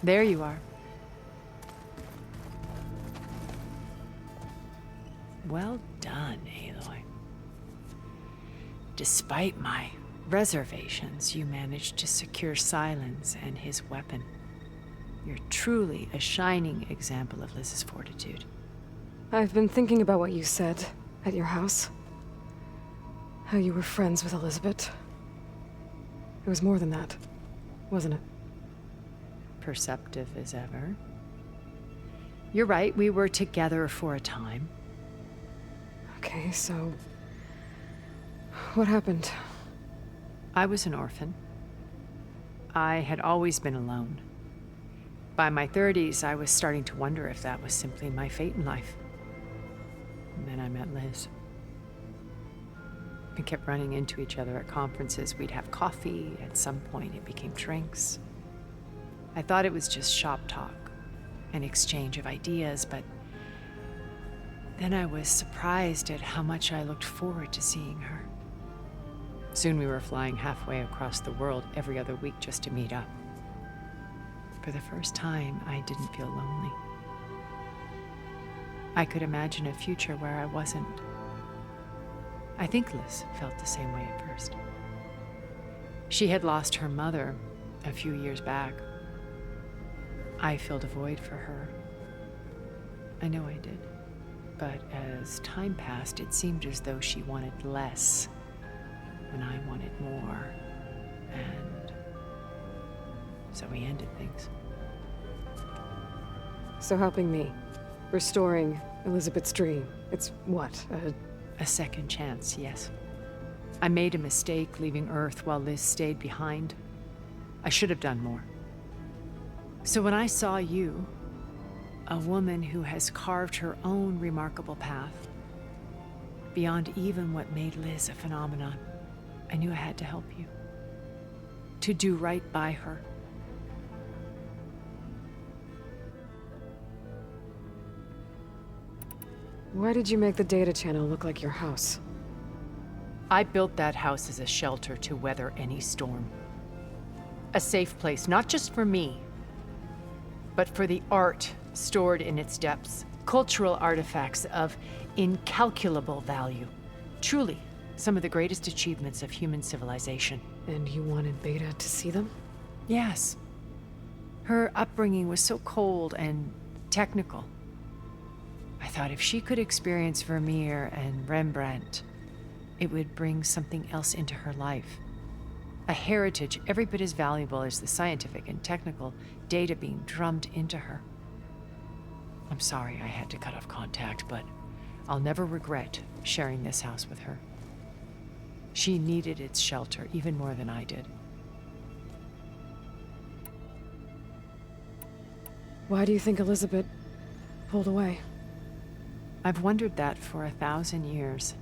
There you are. Well done, Aloy. Despite my reservations, you managed to secure Silence and his weapon. You're truly a shining example of Liz's fortitude. I've been thinking about what you said at your house. How you were friends with Elizabeth. It was more than that, wasn't it? Perceptive as ever. You're right, we were together for a time. Okay, so... what happened? I was an orphan. I had always been alone. By my 30s, I was starting to wonder if that was simply my fate in life. And then I met Liz. We kept running into each other at conferences. We'd have coffee. At some point, it became drinks. I thought it was just shop talk, an exchange of ideas, but then I was surprised at how much I looked forward to seeing her. Soon we were flying halfway across the world every other week just to meet up. For the first time, I didn't feel lonely. I could imagine a future where I wasn't. I think Liz felt the same way at first. She had lost her mother a few years back. I filled a void for her. I know I did. But as time passed, it seemed as though she wanted less, and I wanted more. And so we ended things. So helping me, restoring Elizabeth's dream, it's what, A second chance, yes. I made a mistake leaving Earth while Liz stayed behind. I should have done more. So when I saw you, a woman who has carved her own remarkable path, beyond even what made Liz a phenomenon, I knew I had to help you. To do right by her. Why did you make the data channel look like your house? I built that house as a shelter to weather any storm. A safe place, not just for me, but for the art stored in its depths. Cultural artifacts of incalculable value. Truly, some of the greatest achievements of human civilization. And you wanted Beta to see them? Yes. Her upbringing was so cold and technical. I thought if she could experience Vermeer and Rembrandt, it would bring something else into her life. A heritage every bit as valuable as the scientific and technical data being drummed into her. I'm sorry I had to cut off contact, but I'll never regret sharing this house with her. She needed its shelter even more than I did. Why do you think Elizabeth pulled away? I've wondered that for 1,000 years.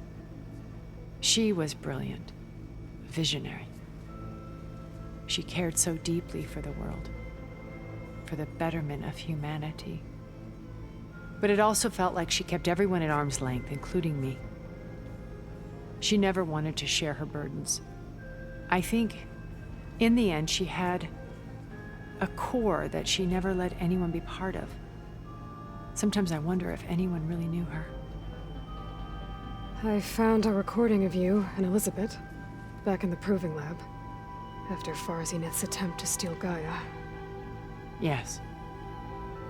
She was brilliant, visionary. She cared so deeply for the world, for the betterment of humanity. But it also felt like she kept everyone at arm's length, including me. She never wanted to share her burdens. I think, in the end, she had a core that she never let anyone be part of. Sometimes I wonder if anyone really knew her. I found a recording of you and Elizabeth back in the proving lab after Farzineth's attempt to steal Gaia. Yes.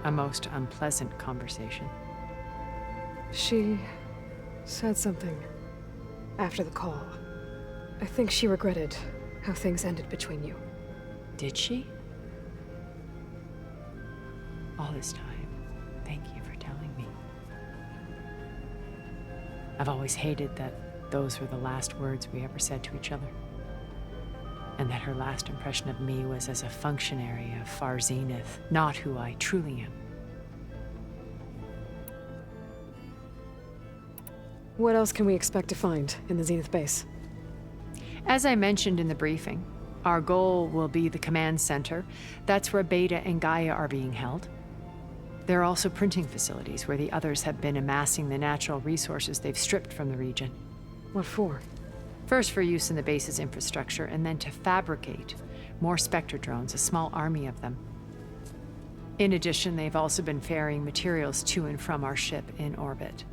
A most unpleasant conversation. She said something after the call. I think she regretted how things ended between you. Did she? All this time, thank you for telling me. I've always hated that those were the last words we ever said to each other. And that her last impression of me was as a functionary of Farzineth, not who I truly am. What else can we expect to find in the Zenith base? As I mentioned in the briefing, our goal will be the command center. That's where Beta and Gaia are being held. There are also printing facilities where the others have been amassing the natural resources they've stripped from the region. What for? First for use in the base's infrastructure, and then to fabricate more Spectre drones, a small army of them. In addition, they've also been ferrying materials to and from our ship in orbit.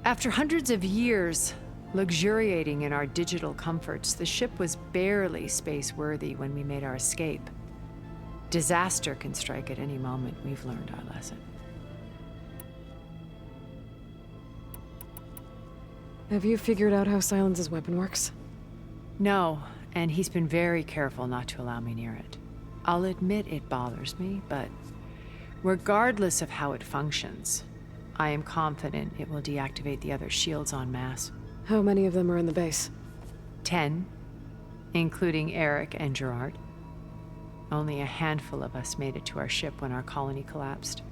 After hundreds of years luxuriating in our digital comforts, the ship was barely space-worthy when we made our escape. Disaster can strike at any moment. We've learned our lesson. Have you figured out how Silence's weapon works? No, and he's been very careful not to allow me near it. I'll admit it bothers me, but regardless of how it functions, I am confident it will deactivate the other shields en masse. How many of them are in the base? 10, including Eric and Gerard. Only a handful of us made it to our ship when our colony collapsed.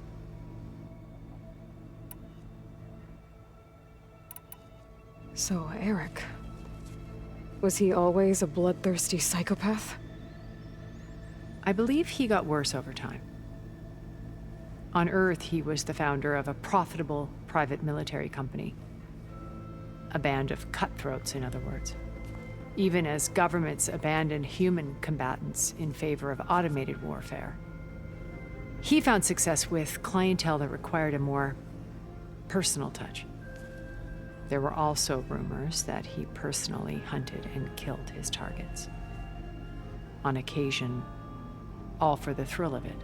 So, Eric... was he always a bloodthirsty psychopath? I believe he got worse over time. On Earth, he was the founder of a profitable private military company. A band of cutthroats, in other words. Even as governments abandoned human combatants in favor of automated warfare. He found success with clientele that required a more personal touch. There were also rumors that he personally hunted and killed his targets. On occasion, all for the thrill of it.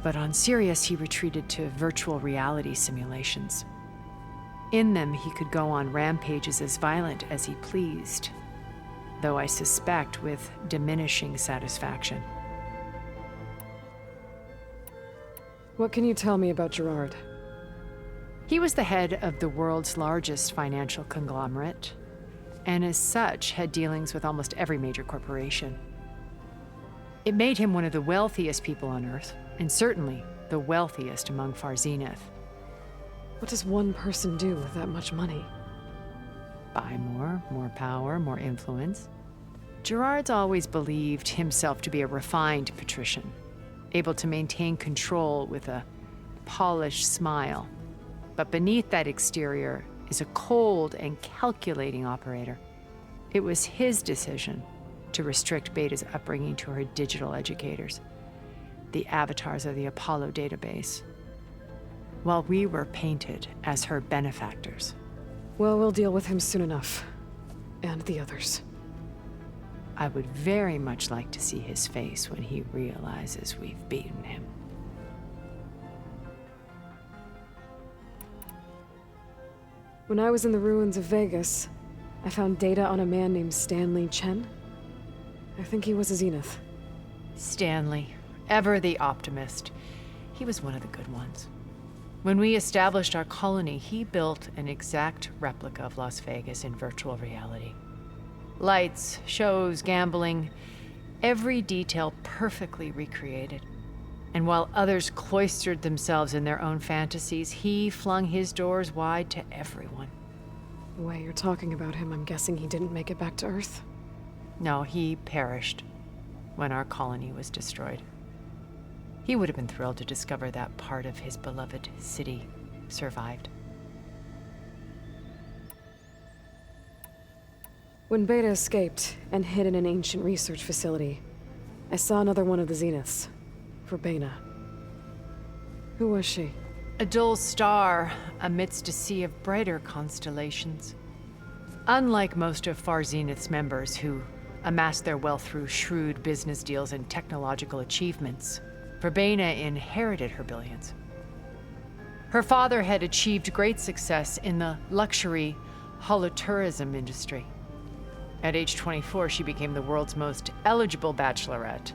But on Sirius, he retreated to virtual reality simulations. In them, he could go on rampages as violent as he pleased, though I suspect with diminishing satisfaction. What can you tell me about Gerard? He was the head of the world's largest financial conglomerate, and as such, had dealings with almost every major corporation. It made him one of the wealthiest people on Earth, and certainly the wealthiest among Far Zenith. What does one person do with that much money? Buy more power, more influence. Gerard's always believed himself to be a refined patrician, able to maintain control with a polished smile. But beneath that exterior is a cold and calculating operator. It was his decision to restrict Beta's upbringing to her digital educators, the avatars of the Apollo database, while we were painted as her benefactors. Well, we'll deal with him soon enough. And the others. I would very much like to see his face when he realizes we've beaten him. When I was in the ruins of Vegas, I found data on a man named Stanley Chen. I think he was a Zenith. Stanley, ever the optimist. He was one of the good ones. When we established our colony, he built an exact replica of Las Vegas in virtual reality. Lights, shows, gambling, every detail perfectly recreated. And while others cloistered themselves in their own fantasies, he flung his doors wide to everyone. The way you're talking about him, I'm guessing he didn't make it back to Earth? No, he perished when our colony was destroyed. He would have been thrilled to discover that part of his beloved city survived. When Beta escaped and hid in an ancient research facility, I saw another one of the Zeniths. Verbena. Who was she? A dull star amidst a sea of brighter constellations. Unlike most of Far Zenith's members who amassed their wealth through shrewd business deals and technological achievements, Verbena inherited her billions. Her father had achieved great success in the luxury holotourism industry. At age 24, she became the world's most eligible bachelorette,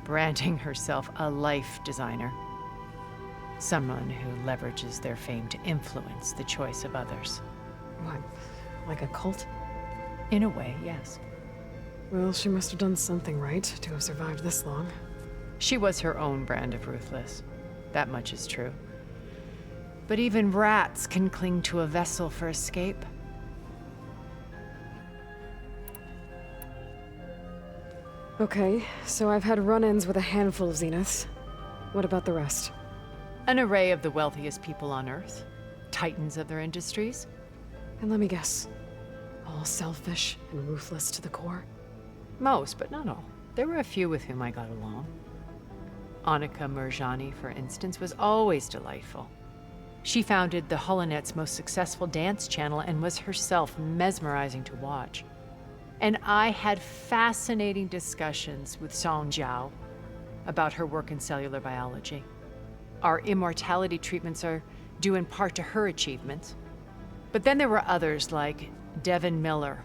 branding herself a life designer. Someone who leverages their fame to influence the choice of others. What, like a cult? In a way, yes. Well, she must have done something right to have survived this long. She was her own brand of ruthless. That much is true. But even rats can cling to a vessel for escape. Okay, so I've had run-ins with a handful of Zeniths. What about the rest? An array of the wealthiest people on Earth. Titans of their industries. And let me guess, all selfish and ruthless to the core? Most, but not all. There were a few with whom I got along. Annika Murjani, for instance, was always delightful. She founded the Holonet's most successful dance channel and was herself mesmerizing to watch. And I had fascinating discussions with Song Jiao about her work in cellular biology. Our immortality treatments are due in part to her achievements. But then there were others like Devin Miller,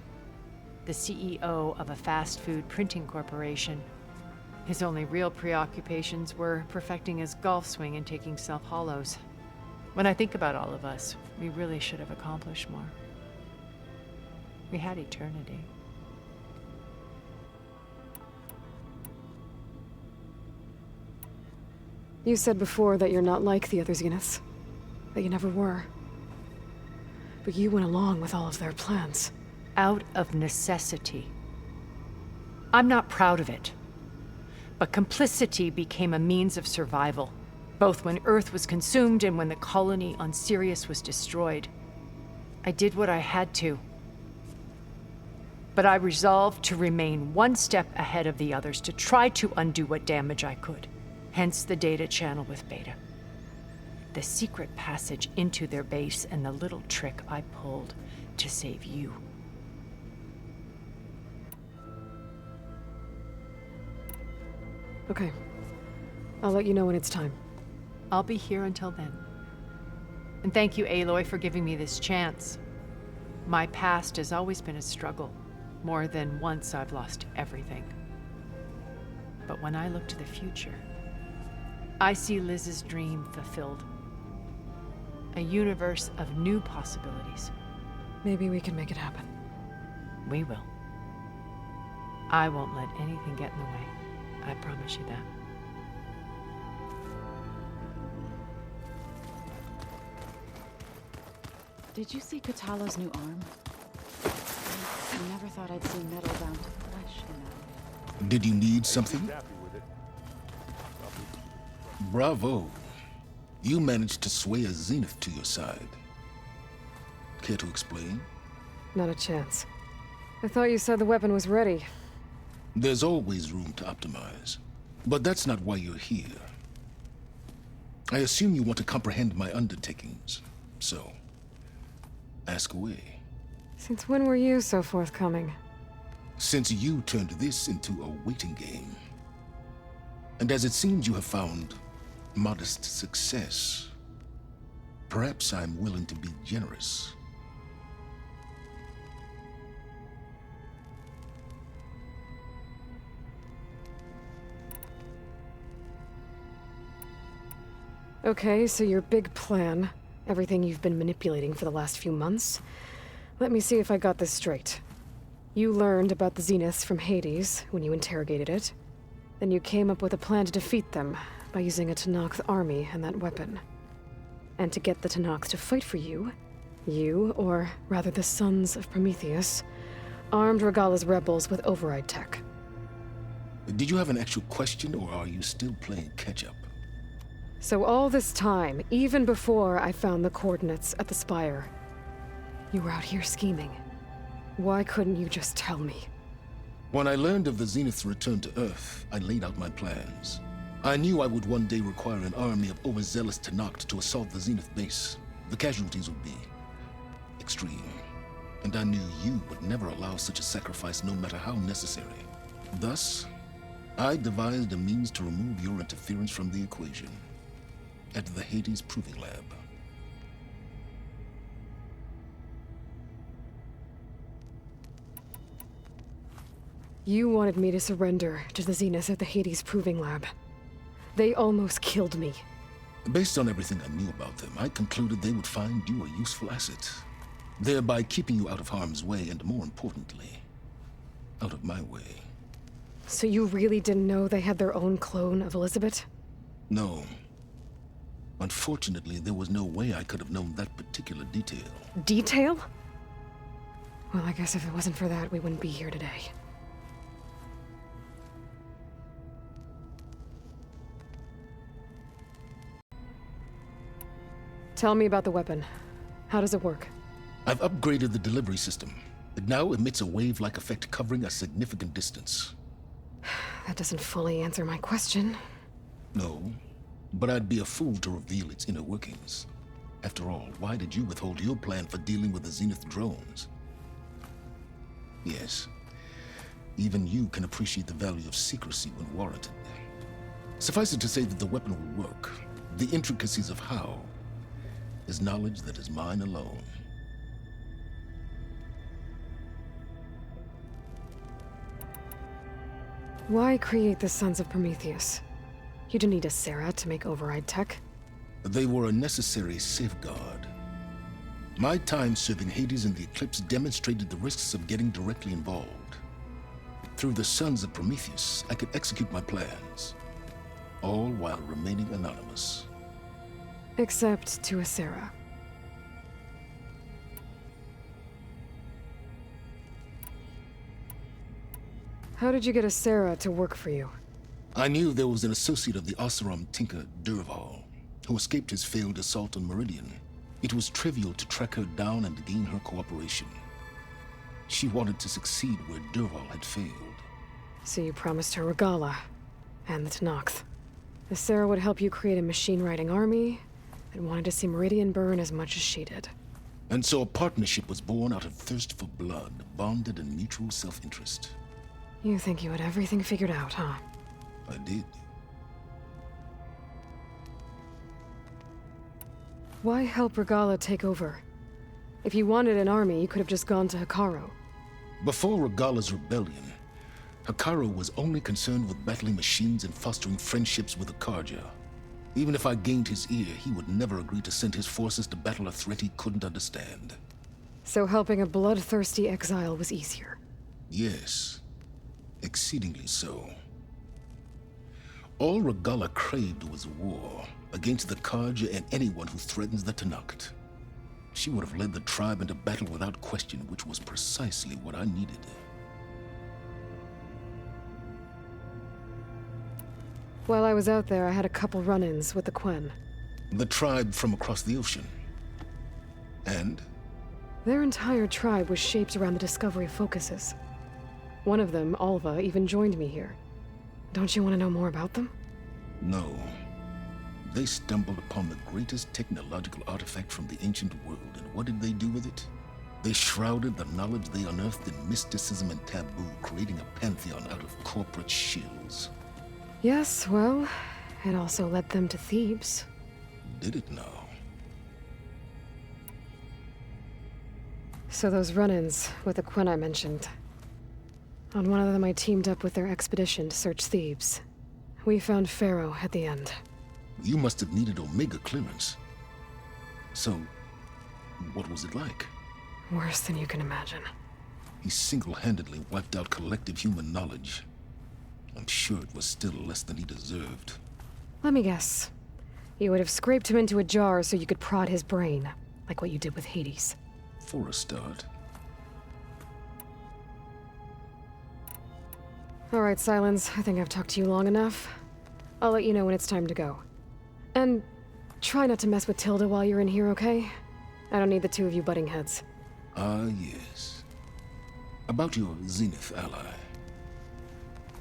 the CEO of a fast food printing corporation. His only real preoccupations were perfecting his golf swing and taking self-hollows. When I think about all of us, we really should have accomplished more. We had eternity. You said before that you're not like the other Zeniths. That you never were. But you went along with all of their plans. Out of necessity. I'm not proud of it. But complicity became a means of survival, both when Earth was consumed and when the colony on Sirius was destroyed. I did what I had to. But I resolved to remain one step ahead of the others, to try to undo what damage I could. Hence the data channel with Beta. The secret passage into their base and the little trick I pulled to save you. Okay. I'll let you know when it's time. I'll be here until then. And thank you, Aloy, for giving me this chance. My past has always been a struggle. More than once I've lost everything. But when I look to the future, I see Liz's dream fulfilled. A universe of new possibilities. Maybe we can make it happen. We will. I won't let anything get in the way. I promise you that. Did you see Katalo's new arm? I never thought I'd see metal down to flesh in that way. Did you need something? Bravo. You managed to sway a Zenith to your side. Care to explain? Not a chance. I thought you said the weapon was ready. There's always room to optimize. But that's not why you're here. I assume you want to comprehend my undertakings. So, ask away. Since when were you so forthcoming? Since you turned this into a waiting game. And as it seems you have found modest success, perhaps I'm willing to be generous. Okay, so your big plan, everything you've been manipulating for the last few months. Let me see if I got this straight. You learned about the Zeniths from Hades when you interrogated it. Then you came up with a plan to defeat them by using a Tenakth army and that weapon. And to get the Tenakth to fight for you, or rather the Sons of Prometheus, armed Regala's rebels with override tech. Did you have an actual question, or are you still playing catch-up? So all this time, even before I found the coordinates at the Spire, you were out here scheming. Why couldn't you just tell me? When I learned of the Zenith's return to Earth, I laid out my plans. I knew I would one day require an army of overzealous Tenakth to assault the Zenith base. The casualties would be extreme. And I knew you would never allow such a sacrifice, no matter how necessary. Thus, I devised a means to remove your interference from the equation. At the Hades Proving Lab. You wanted me to surrender to the Zeniths at the Hades Proving Lab. They almost killed me. Based on everything I knew about them, I concluded they would find you a useful asset, thereby keeping you out of harm's way and, more importantly, out of my way. So you really didn't know they had their own clone of Elizabeth? No. Unfortunately, there was no way I could have known that particular detail. Detail? Well, I guess if it wasn't for that, we wouldn't be here today. Tell me about the weapon. How does it work? I've upgraded the delivery system. It now emits a wave-like effect covering a significant distance. That doesn't fully answer my question. No, but I'd be a fool to reveal its inner workings. After all, why did you withhold your plan for dealing with the Zenith drones? Yes, even you can appreciate the value of secrecy when warranted. Suffice it to say that the weapon will work. The intricacies of how is knowledge that is mine alone. Why create the Sons of Prometheus? You didn't need a Sarah to make override tech. They were a necessary safeguard. My time serving Hades in the Eclipse demonstrated the risks of getting directly involved. Through the Sons of Prometheus, I could execute my plans, all while remaining anonymous. Except to a Sarah. How did you get a Sarah to work for you? I knew there was an associate of the Oseram tinker, Durval, who escaped his failed assault on Meridian. It was trivial to track her down and gain her cooperation. She wanted to succeed where Durval had failed. So you promised her Regala, and the Tenakth. The Sarah would help you create a machine-riding army that wanted to see Meridian burn as much as she did. And so a partnership was born out of thirst for blood, bonded in mutual self-interest. You think you had everything figured out, huh? I did. Why help Regala take over? If you wanted an army, you could have just gone to Hikaru. Before Regala's rebellion, Hikaru was only concerned with battling machines and fostering friendships with the Karja. Even if I gained his ear, he would never agree to send his forces to battle a threat he couldn't understand. So helping a bloodthirsty exile was easier? Yes, exceedingly so. All Regala craved was war against the Karja and anyone who threatens the Tenakth. She would have led the tribe into battle without question, which was precisely what I needed. While I was out there, I had a couple run-ins with the Quen. The tribe from across the ocean. And? Their entire tribe was shaped around the discovery of focuses. One of them, Alva, even joined me here. Don't you want to know more about them? No. They stumbled upon the greatest technological artifact from the ancient world, and what did they do with it? They shrouded the knowledge they unearthed in mysticism and taboo, creating a pantheon out of corporate shills. Yes, well, it also led them to Thebes. Did it now? So those run-ins with the Quen I mentioned. On one of them I teamed up with their expedition to search Thebes. We found Pharaoh at the end. You must have needed Omega clearance. So, what was it like? Worse than you can imagine. He single-handedly wiped out collective human knowledge. I'm sure it was still less than he deserved. Let me guess. You would have scraped him into a jar so you could prod his brain, like what you did with Hades. For a start. All right, Silence. I think I've talked to you long enough. I'll let you know when it's time to go. And try not to mess with Tilda while you're in here, okay? I don't need the two of you butting heads. Ah, yes. About your Zenith ally.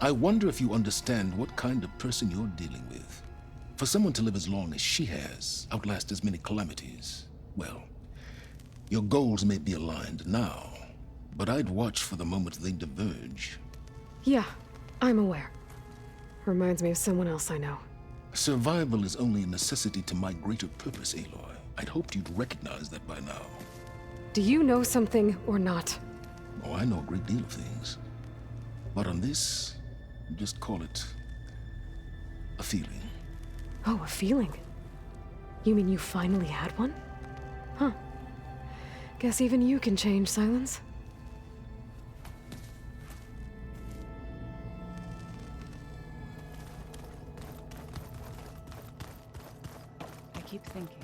I wonder if you understand what kind of person you're dealing with. For someone to live as long as she has, outlast as many calamities, well, your goals may be aligned now, but I'd watch for the moment they diverge. Yeah, I'm aware. Reminds me of someone else I know. Survival is only a necessity to my greater purpose, Aloy. I'd hoped you'd recognize that by now. Do you know something or not? Oh, I know a great deal of things. But on this, just call it a feeling. Oh, a feeling? You mean you finally had one? Huh. Guess even you can change, Silence. I keep thinking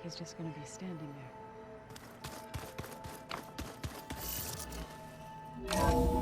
he's just gonna be standing there.